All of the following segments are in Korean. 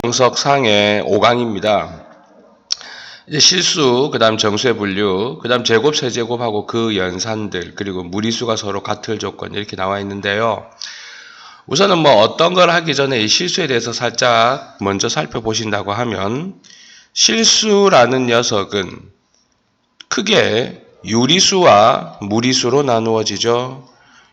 정석상의 5강입니다. 이제 실수, 그 다음 정수의 분류, 그 다음 제곱, 세제곱하고 그 연산들, 그리고 무리수가 서로 같을 조건 이렇게 나와 있는데요. 우선은 어떤 걸 하기 전에 이 실수에 대해서 살짝 먼저 살펴보신다고 하면 실수라는 녀석은 크게 유리수와 무리수로 나누어지죠.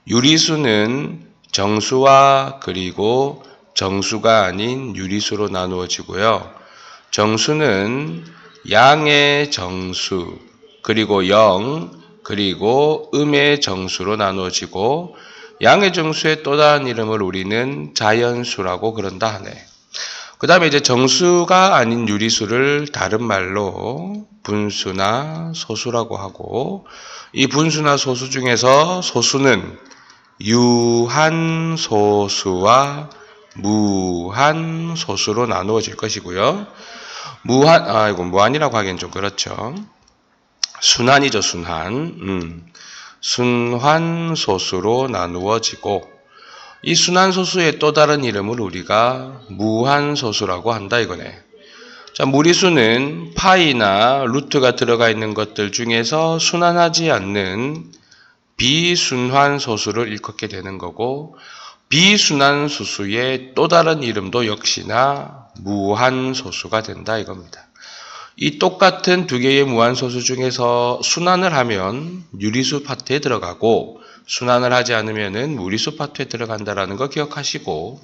유리수는 정수와 그리고 정수가 아닌 유리수로 나누어지고요. 정수는 양의 정수, 그리고 0, 그리고 음의 정수로 나누어지고 양의 정수의 또 다른 이름을 우리는 자연수라고 그런다 하네. 그 다음에 이제 정수가 아닌 유리수를 다른 말로 분수나 소수라고 하고, 이 분수나 소수 중에서 소수는 유한소수와 무한소수로 나누어질 것이고요. 무한이라고 하기엔 좀 그렇죠. 순환이죠, 순환. 순환소수로 나누어지고, 이 순환소수의 또 다른 이름을 우리가 무한소수라고 한다 이거네. 자, 무리수는 파이나 루트가 들어가 있는 것들 중에서 순환하지 않는 비순환소수를 일컫게 되는 거고, 비순환소수의 또 다른 이름도 역시나 무한소수가 된다 이겁니다. 이 똑같은 두 개의 무한소수 중에서 순환을 하면 유리수 파트에 들어가고 순환을 하지 않으면 무리수 파트에 들어간다는 거 기억하시고,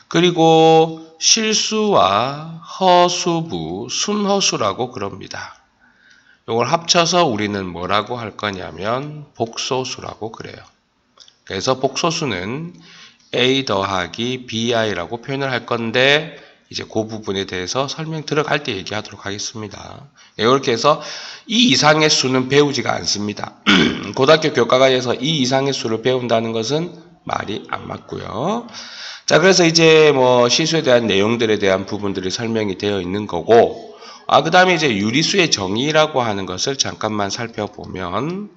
그리고 실수와 허수부, 순허수라고 그럽니다. 이걸 합쳐서 우리는 뭐라고 할 거냐면 복소수라고 그래요. 그래서 복소수는 A 더하기 BI라고 표현을 할 건데, 이제 그 부분에 대해서 설명 들어갈 때 얘기하도록 하겠습니다. 이렇게 해서 이 이상의 수는 배우지가 않습니다. 고등학교 교과과에서 이 이상의 수를 배운다는 것은 말이 안 맞고요. 자, 그래서 이제 실수에 대한 내용들에 대한 부분들이 설명이 되어 있는 거고, 그 다음에 이제 유리수의 정의라고 하는 것을 잠깐만 살펴보면,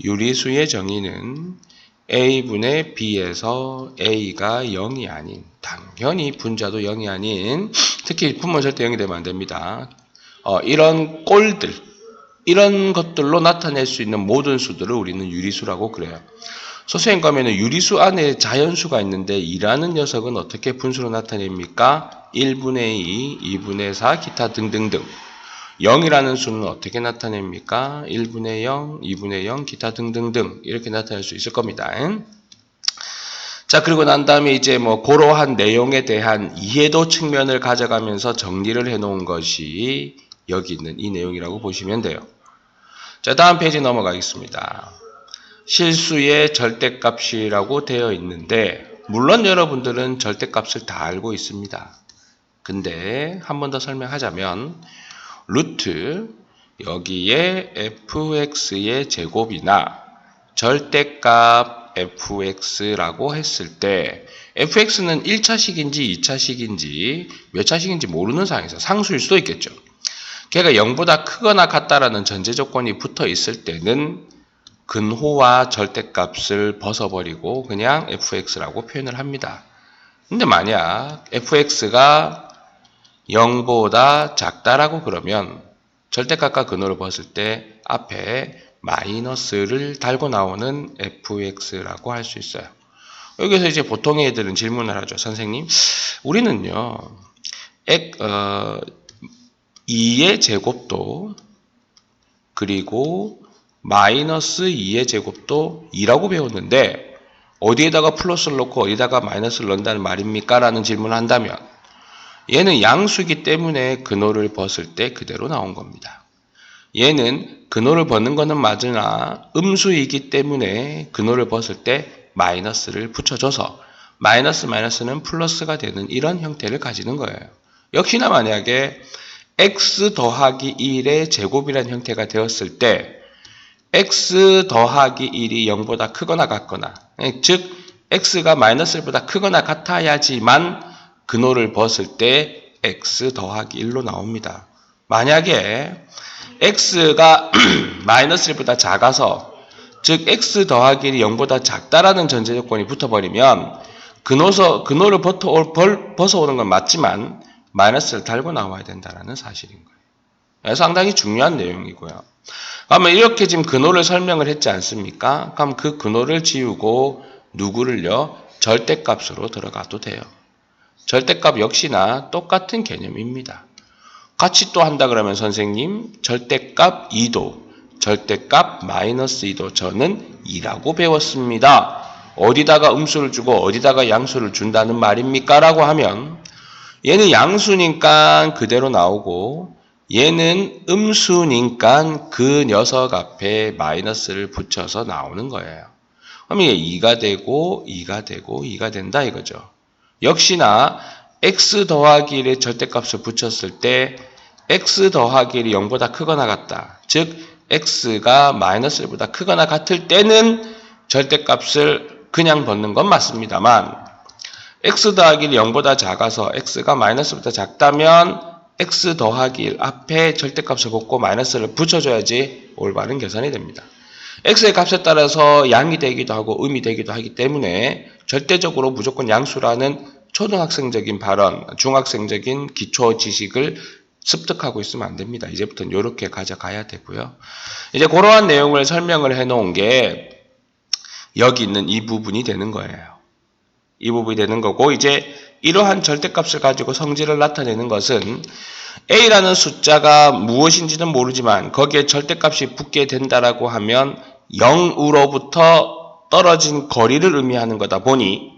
유리수의 정의는 A분의 B에서 A가 0이 아닌, 당연히 분자도 0이 아닌, 특히 분모 절대 0이 되면 안 됩니다. 이런 꼴들, 이런 것들로 나타낼 수 있는 모든 수들을 우리는 유리수라고 그래요. 소수행 가면은 유리수 안에 자연수가 있는데 2라는 녀석은 어떻게 분수로 나타냅니까? 1분의 2, 2분의 4, 기타 등등등. 0이라는 수는 어떻게 나타냅니까? 1분의 0, 2분의 0, 기타 등등등 이렇게 나타낼 수 있을 겁니다. 자, 그리고 난 다음에 이제 그러한 내용에 대한 이해도 측면을 가져가면서 정리를 해놓은 것이 여기 있는 이 내용이라고 보시면 돼요. 자, 다음 페이지 넘어가겠습니다. 실수의 절대값이라고 되어 있는데, 물론 여러분들은 절대값을 다 알고 있습니다. 근데 한 번 더 설명하자면, 루트 여기에 fx의 제곱이나 절대값 fx라고 했을 때 fx는 1차식인지 2차식인지 몇 차식인지 모르는 상황에서 상수일 수도 있겠죠. 걔가 0보다 크거나 같다라는 전제 조건이 붙어 있을 때는 근호와 절대값을 벗어버리고 그냥 fx라고 표현을 합니다. 근데 만약 fx가 0보다 작다라고 그러면 절대값과 근호를 벗을 때 앞에 마이너스를 달고 나오는 fx라고 할 수 있어요. 여기서 이제 보통 애들은 질문을 하죠. 선생님, 우리는요 2의 제곱도 그리고 마이너스 2의 제곱도 2라고 배웠는데 어디에다가 플러스를 넣고 어디다가 마이너스를 넣는다는 말입니까? 라는 질문을 한다면, 얘는 양수이기 때문에 근호를 벗을 때 그대로 나온 겁니다. 얘는 근호를 벗는 거는 맞으나 음수이기 때문에 근호를 벗을 때 마이너스를 붙여줘서 마이너스는 플러스가 되는 이런 형태를 가지는 거예요. 역시나 만약에 x 더하기 1의 제곱이라는 형태가 되었을 때 x 더하기 1이 0보다 크거나 같거나, 즉 x가 마이너스 1보다 크거나 같아야지만 근호를 벗을 때 x 더하기 1로 나옵니다. 만약에 x가 마이너스 1보다 작아서, 즉 x 더하기 1이 0보다 작다라는 전제 조건이 붙어버리면 근호를 벗어오는 건 맞지만 마이너스를 달고 나와야 된다는 사실인 거예요. 상당히 중요한 내용이고요. 그러면 이렇게 지금 근호를 설명을 했지 않습니까? 그럼 그 근호를 지우고 누구를요? 절대값으로 들어가도 돼요. 절대값 역시나 똑같은 개념입니다. 같이 또 한다 그러면 선생님 절대값 2도, 절대값 마이너스 2도 저는 2라고 배웠습니다. 어디다가 음수를 주고 어디다가 양수를 준다는 말입니까? 라고 하면 얘는 양수니까 그대로 나오고 얘는 음수니까 그 녀석 앞에 마이너스를 붙여서 나오는 거예요. 그럼 이게 2가 되고 2가 되고 2가 된다 이거죠. 역시나 x 더하기 1의 절대값을 붙였을 때 x 더하기 1이 0보다 크거나 같다. 즉 x가 마이너스 1보다 크거나 같을 때는 절대값을 그냥 벗는 건 맞습니다만 x 더하기 1이 0보다 작아서 x가 마이너스보다 작다면 x 더하기 1 앞에 절대값을 곱고 마이너스를 붙여줘야지 올바른 계산이 됩니다. x의 값에 따라서 양이 되기도 하고 음이 되기도 하기 때문에 절대적으로 무조건 양수라는 초등학생적인 발언, 중학생적인 기초 지식을 습득하고 있으면 안 됩니다. 이제부터는 이렇게 가져가야 되고요. 이제 그러한 내용을 설명을 해놓은 게 여기 있는 이 부분이 되는 거예요. 이 부분이 되는 거고 이제 이러한 절대값을 가지고 성질을 나타내는 것은 a라는 숫자가 무엇인지는 모르지만 거기에 절대값이 붙게 된다라고 하면 0으로부터 떨어진 거리를 의미하는 거다 보니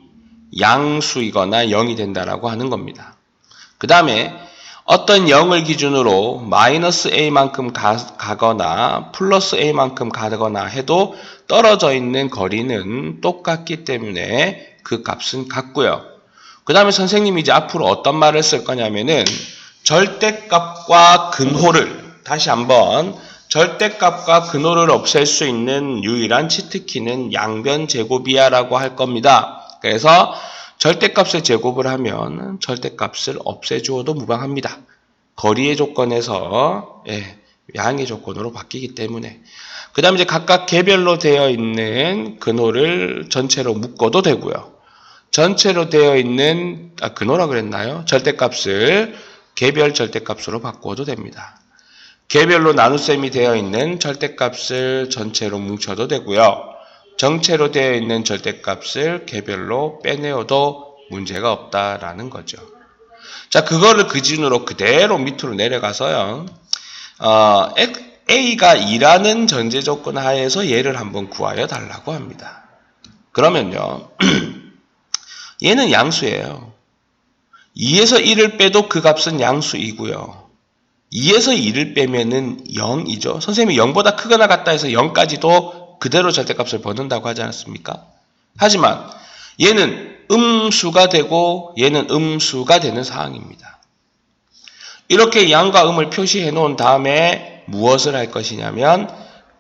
양수이거나 0이 된다라고 하는 겁니다. 그 다음에 어떤 0을 기준으로 마이너스 a만큼 가거나 플러스 a만큼 가거나 해도 떨어져 있는 거리는 똑같기 때문에 그 값은 같고요. 그 다음에 선생님이 이제 앞으로 어떤 말을 쓸 거냐면은 절대값과 근호를 다시 한번 절대값과 근호를 없앨 수 있는 유일한 치트키는 양변 제곱이야 라고 할 겁니다. 그래서 절대값을 제곱을 하면 절대값을 없애주어도 무방합니다. 거리의 조건에서 양의 조건으로 바뀌기 때문에 그 다음에 이제 각각 개별로 되어 있는 근호를 전체로 묶어도 되고요. 전체로 되어 있는 근호라 그랬나요? 절대값을 개별 절대값으로 바꾸어도 됩니다. 개별로 나눗셈이 되어 있는 절대값을 전체로 뭉쳐도 되고요. 정체로 되어 있는 절대값을 개별로 빼내어도 문제가 없다라는 거죠. 자, 그거를 기준으로 그대로 밑으로 내려가서요. A가 2라는 전제 조건 하에서 얘를 한번 구하여 달라고 합니다. 그러면요. 얘는 양수예요. 2에서 1을 빼도 그 값은 양수이고요. 2에서 2를 빼면은 0이죠. 선생님이 0보다 크거나 같다 해서 0까지도 그대로 절대값을 벗는다고 하지 않았습니까? 하지만 얘는 음수가 되고 얘는 음수가 되는 상황입니다. 이렇게 양과 음을 표시해 놓은 다음에 무엇을 할 것이냐면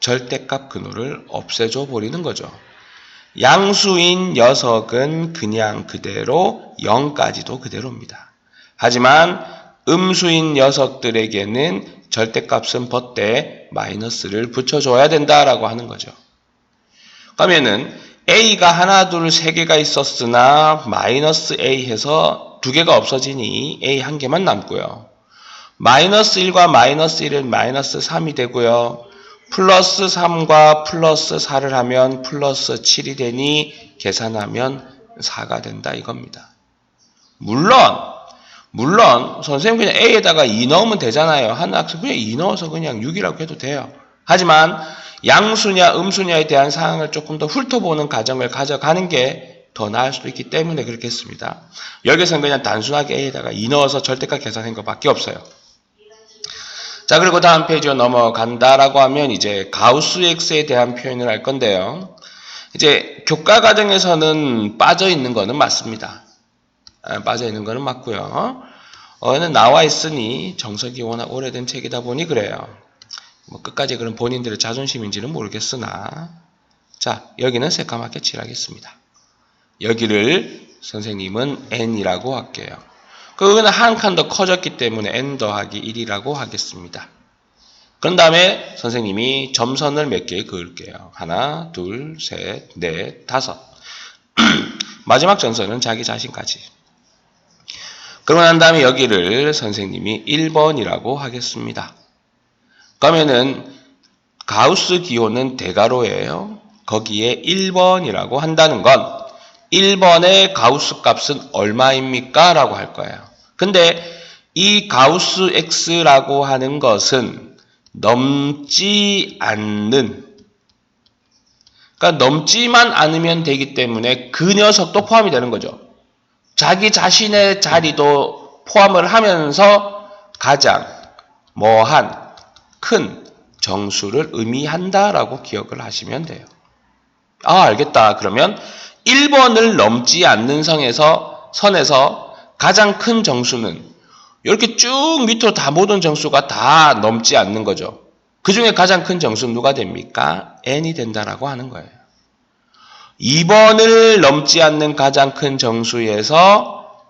절대값 근호를 없애줘 버리는 거죠. 양수인 녀석은 그냥 그대로 0까지도 그대로입니다. 하지만 음수인 녀석들에게는 절대값은 벗되 마이너스를 붙여줘야 된다라고 하는 거죠. 그러면은 A가 하나, 둘, 세 개가 있었으나 마이너스 A 해서 두 개가 없어지니 A 한 개만 남고요. 마이너스 1과 마이너스 1은 마이너스 3이 되고요. 플러스 3과 플러스 4를 하면 플러스 7이 되니 계산하면 4가 된다 이겁니다. 물론 선생님 그냥 A에다가 2 넣으면 되잖아요. 한 학생 그냥 2 넣어서 그냥 6이라고 해도 돼요. 하지만 양수냐 음수냐에 대한 사항을 조금 더 훑어보는 과정을 가져가는 게 더 나을 수도 있기 때문에 그렇게 했습니다. 여기서는 그냥 단순하게 A에다가 2 넣어서 절대값 계산한 것밖에 없어요. 자, 그리고 다음 페이지로 넘어간다라고 하면 이제 가우스 X에 대한 표현을 할 건데요. 이제 교과 과정에서는 빠져 있는 거는 맞습니다. 빠져 있는 거는 맞고요. 얘는 나와 있으니 정석이 워낙 오래된 책이다 보니 그래요. 뭐 끝까지 그런 본인들의 자존심인지는 모르겠으나 자, 여기는 새까맣게 칠하겠습니다. 여기를 선생님은 n이라고 할게요. 그거는 한 칸 더 커졌기 때문에 n 더하기 1이라고 하겠습니다. 그런 다음에 선생님이 점선을 몇 개 그을게요. 하나, 둘, 셋, 넷, 다섯. 마지막 점선은 자기 자신까지. 그러고 난 다음에 여기를 선생님이 1번이라고 하겠습니다. 그러면은 가우스 기호는 대괄호예요. 거기에 1번이라고 한다는 건 1번의 가우스 값은 얼마입니까? 라고 할 거예요. 근데 이 가우스 x라고 하는 것은 넘지 않는, 그러니까 넘지만 않으면 되기 때문에 그 녀석도 포함이 되는 거죠. 자기 자신의 자리도 포함을 하면서 가장 뭐한 큰 정수를 의미한다라고 기억을 하시면 돼요. 아, 알겠다. 그러면 1번을 넘지 않는 선에서 가장 큰 정수는 이렇게 쭉 밑으로 다 모든 정수가 다 넘지 않는 거죠. 그 중에 가장 큰 정수는 누가 됩니까? n이 된다라고 하는 거예요. 2번을 넘지 않는 가장 큰 정수에서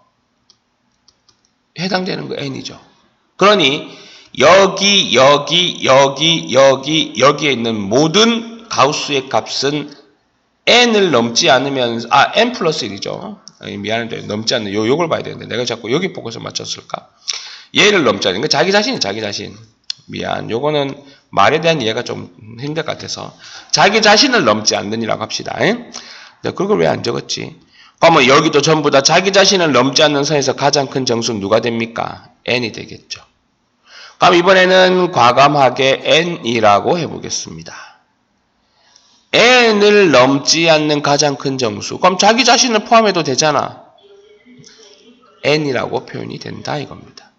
해당되는 거 n이죠. 그러니 여기에 있는 모든 가우스의 값은 n을 넘지 않으면, n 플러스 1이죠. 미안한데, 넘지 않는, 요걸 봐야 되는데, 내가 자꾸 여기 포커스 맞췄을까? 얘를 넘지 않는, 자기 자신. 미안. 요거는 말에 대한 이해가 좀 힘들 것 같아서. 자기 자신을 넘지 않는이라고 합시다. 내가 그걸 왜 안 적었지? 그러면 여기도 전부 다 자기 자신을 넘지 않는 선에서 가장 큰 정수는 누가 됩니까? n이 되겠죠. 그럼 이번에는 과감하게 n이라고 해보겠습니다. n을 넘지 않는 가장 큰 정수. 그럼 자기 자신을 포함해도 되잖아. n이라고 표현이 된다 이겁니다.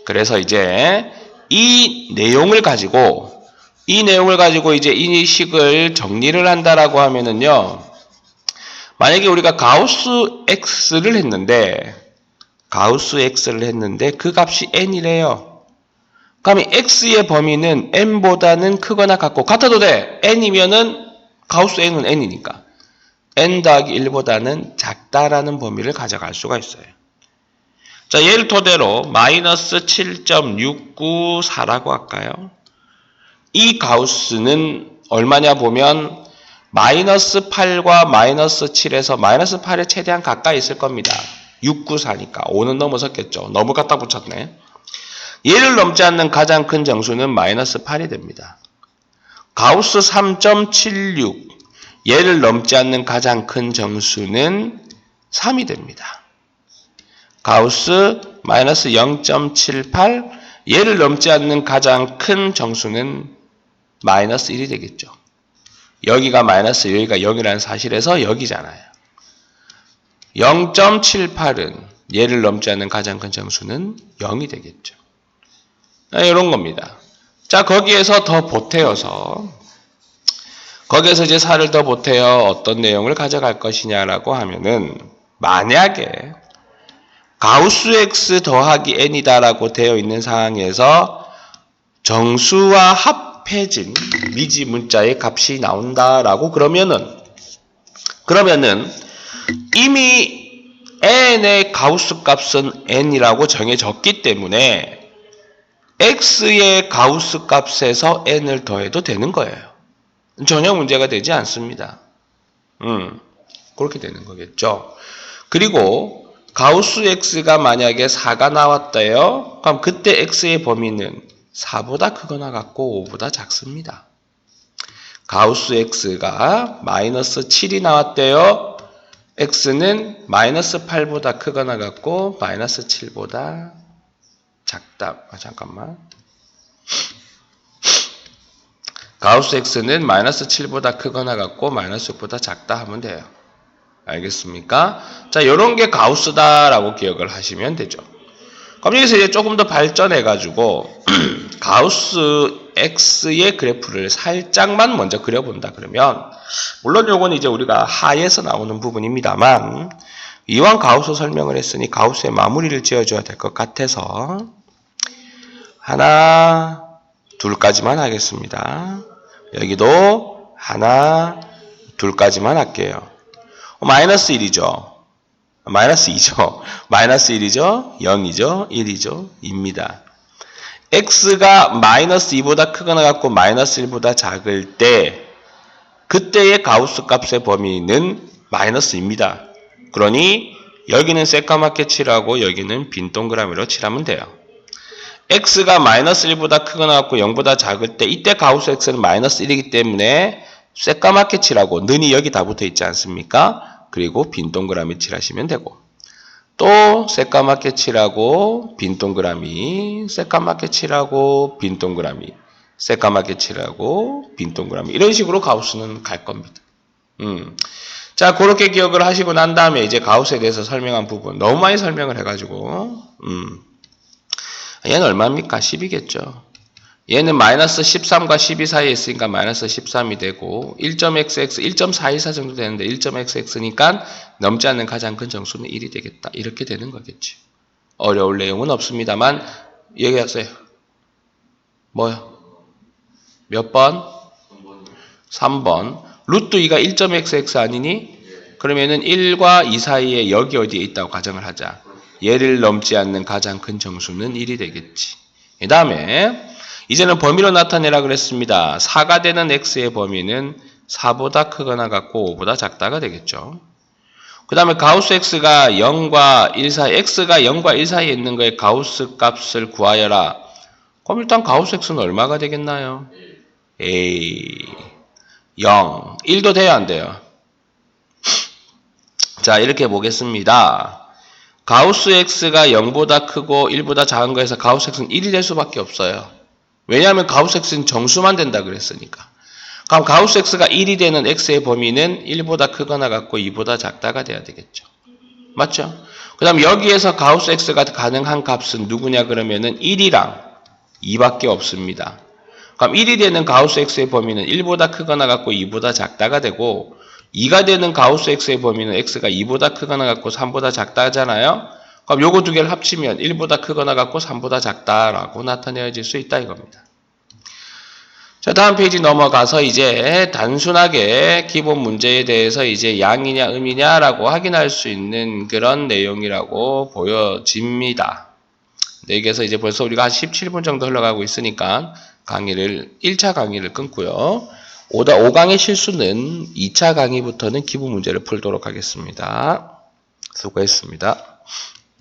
그래서 이제 이 내용을 가지고 이제 이 식을 정리를 한다라고 하면은요. 만약에 우리가 가우스 x를 했는데 그 값이 n이래요. 그러면 x의 범위는 n보다는 크거나 같아도 돼. n이면은 가우스 n은 n이니까. n 더하기 1보다는 작다라는 범위를 가져갈 수가 있어요. 자, 얘를 토대로 마이너스 7.694라고 할까요? 이 가우스는 얼마냐 보면 마이너스 8과 마이너스 7에서 마이너스 8에 최대한 가까이 있을 겁니다. 694니까 5는 넘어섰겠죠. 너무 갖다 붙였네. 얘를 넘지 않는 가장 큰 정수는 마이너스 8이 됩니다. 가우스 3.76 얘를 넘지 않는 가장 큰 정수는 3이 됩니다. 가우스 마이너스 0.78 얘를 넘지 않는 가장 큰 정수는 마이너스 1이 되겠죠. 여기가 마이너스 여기가 0이라는 사실에서 여기잖아요. 0.78은 얘를 넘지 않는 가장 큰 정수는 0이 되겠죠. 이런 겁니다. 자, 거기에서 더 보태어서 거기에서 이제 살을 더 보태어 어떤 내용을 가져갈 것이냐라고 하면은 만약에 가우스 x 더하기 n이다라고 되어 있는 상황에서 정수와 합해진 미지 문자의 값이 나온다라고 그러면은 이미 n의 가우스 값은 n이라고 정해졌기 때문에 x의 가우스 값에서 n을 더해도 되는 거예요. 전혀 문제가 되지 않습니다. 그렇게 되는 거겠죠. 그리고 가우스 x가 만약에 4가 나왔대요. 그럼 그때 x의 범위는 4보다 크거나 같고 5보다 작습니다. 가우스 x가 마이너스 7이 나왔대요. x는 마이너스 8보다 크거나 같고 마이너스 7보다 작다. 잠깐만. 가우스 x는 마이너스 7보다 크거나 같고 마이너스 6보다 작다 하면 돼요. 알겠습니까? 자, 이런 게 가우스다라고 기억을 하시면 되죠. 그럼 여기서 이제 조금 더 발전해가지고 가우스 x의 그래프를 살짝만 먼저 그려본다 그러면 물론 요건 이제 우리가 하에서 나오는 부분입니다만 이왕 가우스 설명을 했으니 가우스의 마무리를 지어줘야 될 것 같아서 하나, 둘까지만 하겠습니다. 여기도 하나, 둘까지만 할게요. 마이너스 1이죠. 마이너스 2죠. 마이너스 1이죠. 0이죠. 1이죠. 2입니다. x가 마이너스 2보다 크거나 같고 마이너스 1보다 작을 때 그때의 가우스 값의 범위는 마이너스 2입니다. 그러니 여기는 새까맣게 칠하고 여기는 빈 동그라미로 칠하면 돼요. x가 마이너스 1보다 크거나 같고 0보다 작을 때 이때 가우스 x는 마이너스 1이기 때문에 새까맣게 칠하고 는이 여기 다 붙어 있지 않습니까? 그리고 빈 동그라미 칠하시면 되고 또 새까맣게 칠하고 빈 동그라미, 새까맣게 칠하고 빈 동그라미, 새까맣게 칠하고 빈 동그라미 이런 식으로 가우스는 갈 겁니다. 자, 그렇게 기억을 하시고 난 다음에 이제 가우스에 대해서 설명한 부분 너무 많이 설명을 해가지고 얘는 얼마입니까? 10이겠죠. 얘는 마이너스 13과 12 사이에 있으니까 마이너스 13이 되고 1.xx 1.424 정도 되는데 1.xx니까 넘지 않는 가장 큰 정수는 1이 되겠다. 이렇게 되는 거겠지. 어려울 내용은 없습니다만 얘기하세요. 뭐요? 몇 번? 3번. 루트 2가 1.xx 아니니? 그러면은 1과 2 사이에 여기 어디에 있다고 가정을 하자. 얘를 넘지 않는 가장 큰 정수는 1이 되겠지. 그 다음에 이제는 범위로 나타내라 그랬습니다. 4가 되는 x의 범위는 4보다 크거나 같고 5보다 작다가 되겠죠. 그 다음에 가우스 x가 0과 1 사이, x가 0과 1 사이에 있는 거에 가우스 값을 구하여라. 그럼 일단 가우스 x는 얼마가 되겠나요? 0. 1도 돼야 안 돼요? 자, 이렇게 보겠습니다. 가우스 x가 0보다 크고 1보다 작은 거에서 가우스 x는 1이 될 수밖에 없어요. 왜냐하면 가우스 x는 정수만 된다 그랬으니까. 그럼 가우스 x가 1이 되는 x의 범위는 1보다 크거나 같고 2보다 작다가 돼야 되겠죠. 맞죠? 그 다음 여기에서 가우스 x가 가능한 값은 누구냐 그러면은 1이랑 2밖에 없습니다. 그럼 1이 되는 가우스 x의 범위는 1보다 크거나 같고 2보다 작다가 되고 2가 되는 가우스 x의 범위는 x가 2보다 크거나 같고 3보다 작다 하잖아요. 그럼 요거 두 개를 합치면 1보다 크거나 같고 3보다 작다라고 나타내어질 수 있다 이겁니다. 자, 다음 페이지 넘어가서 이제 단순하게 기본 문제에 대해서 이제 양이냐 음이냐라고 확인할 수 있는 그런 내용이라고 보여집니다. 여기에서 이제 벌써 우리가 한 17분 정도 흘러가고 있으니까 1차 강의를 끊고요. 5강의 실수는 2차 강의부터는 기본 문제를 풀도록 하겠습니다. 수고했습니다.